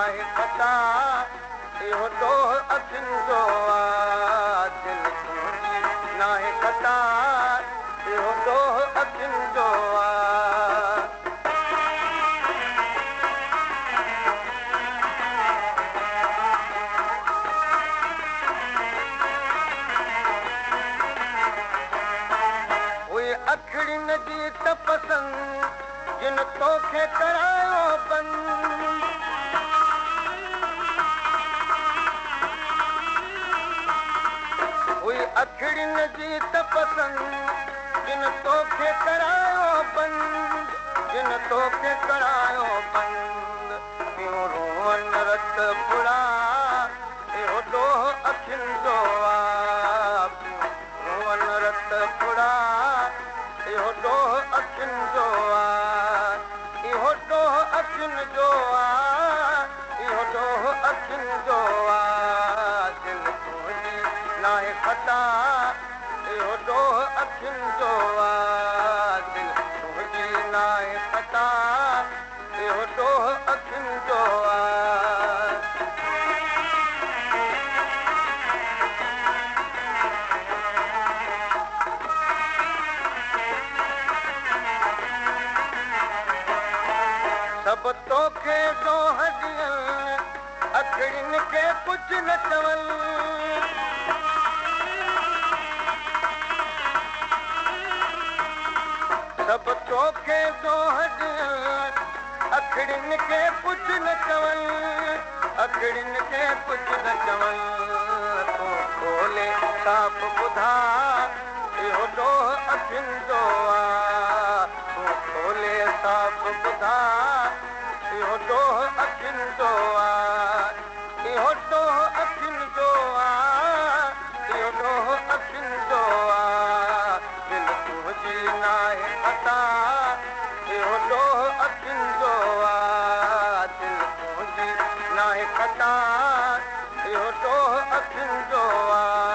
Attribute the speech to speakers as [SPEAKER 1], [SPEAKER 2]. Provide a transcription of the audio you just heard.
[SPEAKER 1] नाहे खता इहो ॾोह अखियुनि जो आहे दिलि तुंहिंजी नाहे खता इहो ॾोह अखियुनि जो आहे उहे अखियुनि जी तपसंदि जिन तोखे करायो बंदि उहे अखियुनि जी तपसंदि जिन तोखे करायो बंदि जिन तोखे करायो बंदि पियो रोअन रत फुड़ा इहो ॾोह अखियुनि जो आहे पियो रोअन रत फुड़ा इहो ॾोह अखियुनि जो आहे इहो ॾोह अखियुनि जो आहे इहो ॾोह अखियुनि जो आहे दिलि तुंहिंजी नाहे खता इहो ॾोह अखियुनि जो आहे दिलि तुंहिंजी नाहे खता इहो ॾोह अखियुनि जो आहे सभु तोखे ॾोह ॾियनि अखियुनि खे कुझु न चवनि सभु तोखे ॾोह ॾियनि अखियुनि खे कुझु न चवनि अखियुनि खे कुझु न चवनि तूं खोले साफ़ ॿुधा इहो ॾोह अखियुनि जो आहे तूं खोले साफ़ ॿुधा इहो ॾोह अखियुनि जो आहे इहो ॾोह अखियुनि जो आहे इहो ॾोह अखियुनि जो आहे दिलि तुंहिंजी नाहे खता इहो ॾोह अखियुनि जो आहे दिलि तुंहिंजी नाहे खता इहो ॾोह अखियुनि जो आहे